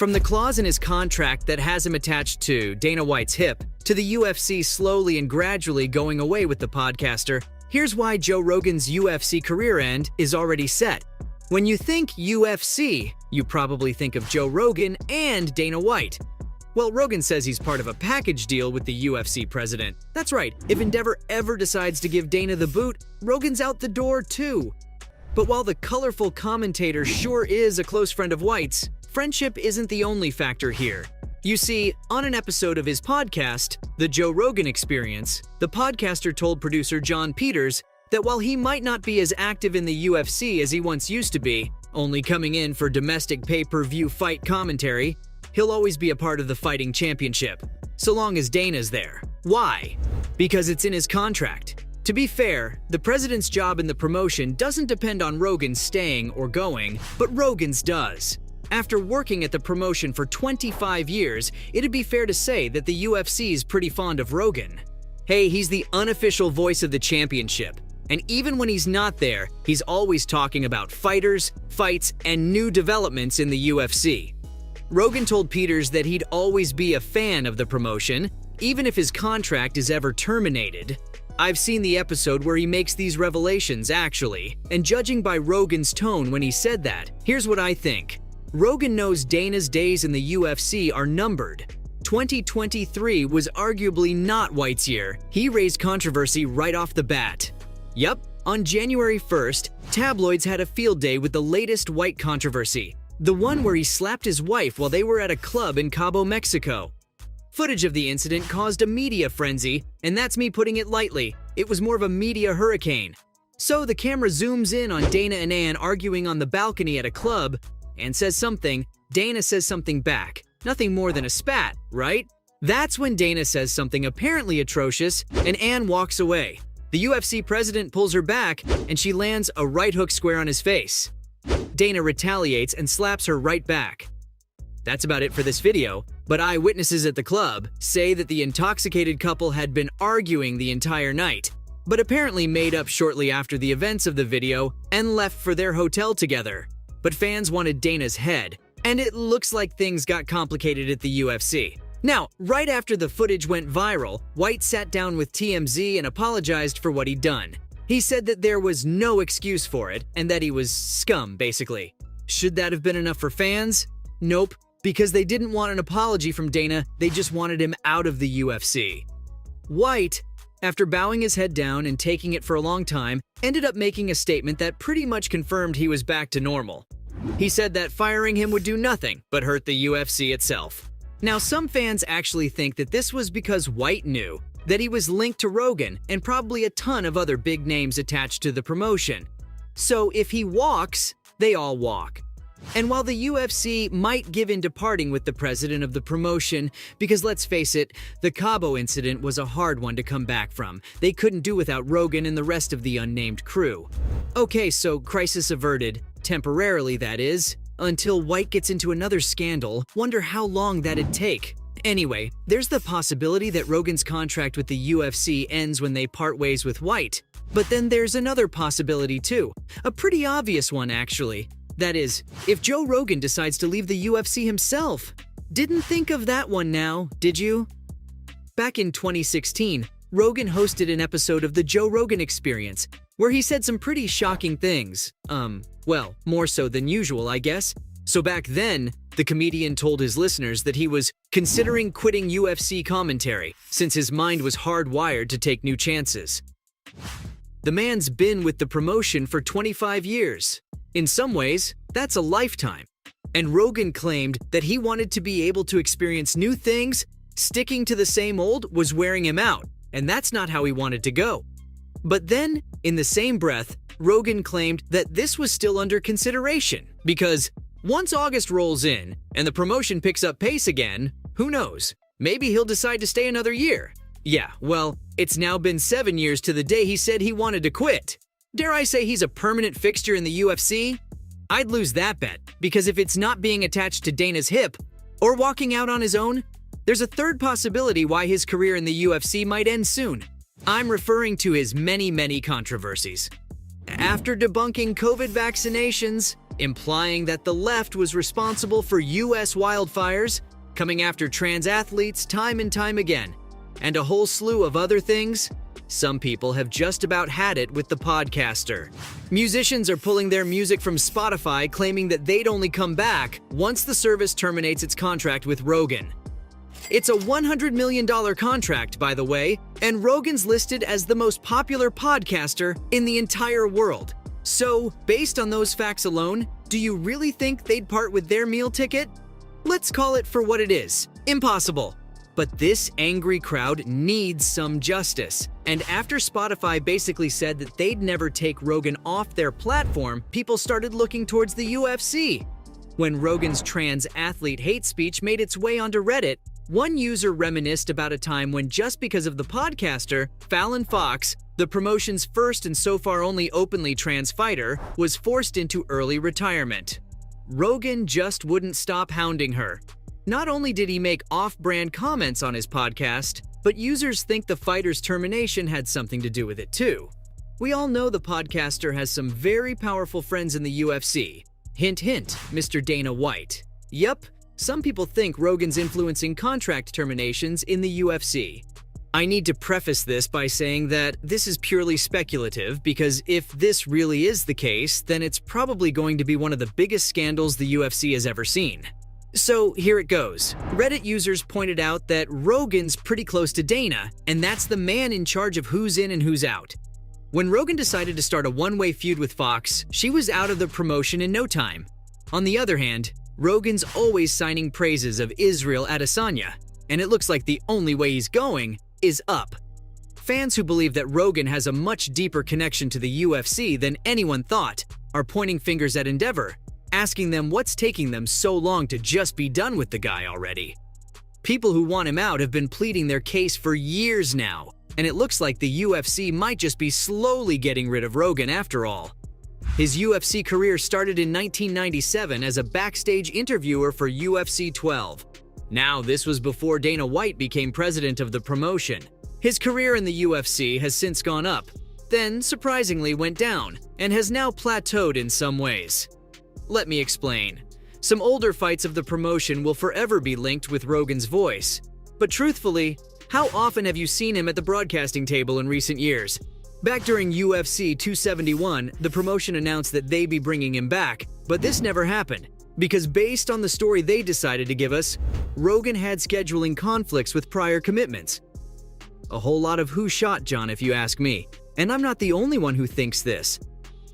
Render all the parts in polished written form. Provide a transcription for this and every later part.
From the clause in his contract that has him attached to Dana White's hip, to the UFC slowly and gradually going away with the podcaster, here's why Joe Rogan's UFC career end is already set. When you think UFC, you probably think of Joe Rogan and Dana White. Well, Rogan says he's part of a package deal with the UFC president. That's right, if Endeavor ever decides to give Dana the boot, Rogan's out the door too. But while the colorful commentator sure is a close friend of White's, friendship isn't the only factor here. You see, on an episode of his podcast, The Joe Rogan Experience, the podcaster told producer John Peters that while he might not be as active in the UFC as he once used to be, only coming in for domestic pay-per-view fight commentary, he'll always be a part of the fighting championship, so long as Dana's there. Why? Because it's in his contract. To be fair, the president's job in the promotion doesn't depend on Rogan staying or going, but Rogan's does. After working at the promotion for 25 years, it'd be fair to say that the UFC's pretty fond of Rogan. Hey, he's the unofficial voice of the championship, and even when he's not there, he's always talking about fighters, fights, and new developments in the UFC. Rogan told Peters that he'd always be a fan of the promotion, even if his contract is ever terminated. I've seen the episode where he makes these revelations, actually, and judging by Rogan's tone when he said that, here's what I think. Rogan knows Dana's days in the UFC are numbered. 2023 was arguably not White's year. He raised controversy right off the bat. Yup, on January 1st, tabloids had a field day with the latest White controversy. The one where he slapped his wife while they were at a club in Cabo, Mexico. Footage of the incident caused a media frenzy, and that's me putting it lightly. It was more of a media hurricane. So the camera zooms in on Dana and Ann arguing on the balcony at a club. Ann says something, Dana says something back. Nothing more than a spat, right? That's when Dana says something apparently atrocious, and Ann walks away. The UFC president pulls her back, and she lands a right hook square on his face. Dana retaliates and slaps her right back. That's about it for this video, but eyewitnesses at the club say that the intoxicated couple had been arguing the entire night, but apparently made up shortly after the events of the video and left for their hotel together. But fans wanted Dana's head, and it looks like things got complicated at the UFC. Now, right after the footage went viral, White sat down with TMZ and apologized for what he'd done. He said that there was no excuse for it, and that he was scum, basically. Should that have been enough for fans? Nope, because they didn't want an apology from Dana, they just wanted him out of the UFC. White, after bowing his head down and taking it for a long time, ended up making a statement that pretty much confirmed he was back to normal. He said that firing him would do nothing but hurt the UFC itself. Now, some fans actually think that this was because White knew that he was linked to Rogan and probably a ton of other big names attached to the promotion. So if he walks, they all walk. And while the UFC might give in to parting with the president of the promotion, because let's face it, the Cabo incident was a hard one to come back from. They couldn't do without Rogan and the rest of the unnamed crew. Okay, so crisis averted, temporarily that is, until White gets into another scandal. Wonder how long that'd take. Anyway, there's the possibility that Rogan's contract with the UFC ends when they part ways with White. But then there's another possibility too, a pretty obvious one actually. That is, if Joe Rogan decides to leave the UFC himself. Didn't think of that one now, did you? Back in 2016, Rogan hosted an episode of The Joe Rogan Experience, where he said some pretty shocking things. Well, more so than usual, I guess. So back then, the comedian told his listeners that he was considering quitting UFC commentary, since his mind was hardwired to take new chances. The man's been with the promotion for 25 years. In some ways, that's a lifetime. And Rogan claimed that he wanted to be able to experience new things. Sticking to the same old was wearing him out, and that's not how he wanted to go. But then, in the same breath, Rogan claimed that this was still under consideration, because once August rolls in and the promotion picks up pace again, who knows? Maybe he'll decide to stay another year. Yeah, well, it's now been 7 years to the day he said he wanted to quit. Dare I say he's a permanent fixture in the UFC? I'd lose that bet, because if it's not being attached to Dana's hip or walking out on his own, there's a third possibility why his career in the UFC might end soon. I'm referring to his many controversies. After debunking COVID vaccinations, implying that the left was responsible for US wildfires, coming after trans athletes time and time again, and a whole slew of other things. Some people have just about had it with the podcaster. Musicians are pulling their music from Spotify, claiming that they'd only come back once the service terminates its contract with Rogan. It's a $100 million contract, by the way, and Rogan's listed as the most popular podcaster in the entire world. So, based on those facts alone, do you really think they'd part with their meal ticket? Let's call it for what it is: impossible. But this angry crowd needs some justice. And after Spotify basically said that they'd never take Rogan off their platform, people started looking towards the UFC. When Rogan's trans athlete hate speech made its way onto Reddit, one user reminisced about a time when, just because of the podcaster, Fallon Fox, the promotion's first and so far only openly trans fighter, was forced into early retirement. Rogan just wouldn't stop hounding her. Not only did he make off-brand comments on his podcast, but users think the fighter's termination had something to do with it too. We all know the podcaster has some very powerful friends in the UFC. Hint hint, Mr. Dana White. Yup, some people think Rogan's influencing contract terminations in the UFC. I need to preface this by saying that this is purely speculative, because if this really is the case, then it's probably going to be one of the biggest scandals the UFC has ever seen. So here it goes. Reddit users pointed out that Rogan's pretty close to Dana, and that's the man in charge of who's in and who's out. When Rogan decided to start a one-way feud with Fox, she was out of the promotion in no time. On the other hand, Rogan's always signing praises of Israel Adesanya, and it looks like the only way he's going is up. Fans who believe that Rogan has a much deeper connection to the UFC than anyone thought are pointing fingers at Endeavor, asking them what's taking them so long to just be done with the guy already. People who want him out have been pleading their case for years now, and it looks like the UFC might just be slowly getting rid of Rogan after all. His UFC career started in 1997 as a backstage interviewer for UFC 12. Now, this was before Dana White became president of the promotion. His career in the UFC has since gone up, then surprisingly went down, and has now plateaued in some ways. Let me explain. Some older fights of the promotion will forever be linked with Rogan's voice. But truthfully, how often have you seen him at the broadcasting table in recent years? Back during UFC 271, the promotion announced that they'd be bringing him back, but this never happened, because based on the story they decided to give us, Rogan had scheduling conflicts with prior commitments. A whole lot of who shot John, if you ask me, and I'm not the only one who thinks this.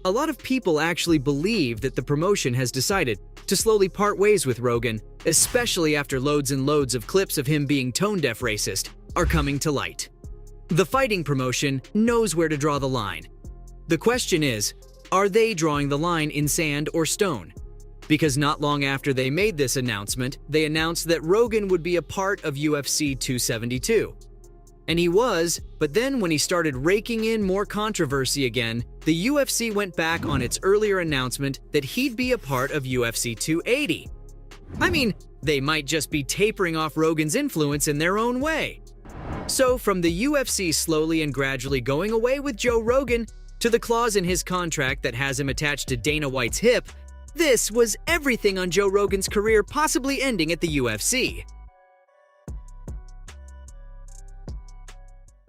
A lot of people actually believe that the promotion has decided to slowly part ways with Rogan, especially after loads and loads of clips of him being tone-deaf racist are coming to light. The fighting promotion knows where to draw the line. The question is, are they drawing the line in sand or stone? Because not long after they made this announcement, they announced that Rogan would be a part of UFC 272. And he was, but then when he started raking in more controversy again, the UFC went back on its earlier announcement that he'd be a part of UFC 280. I mean, they might just be tapering off Rogan's influence in their own way. So from the UFC slowly and gradually going away with Joe Rogan, to the clause in his contract that has him attached to Dana White's hip, this was everything on Joe Rogan's career possibly ending at the UFC.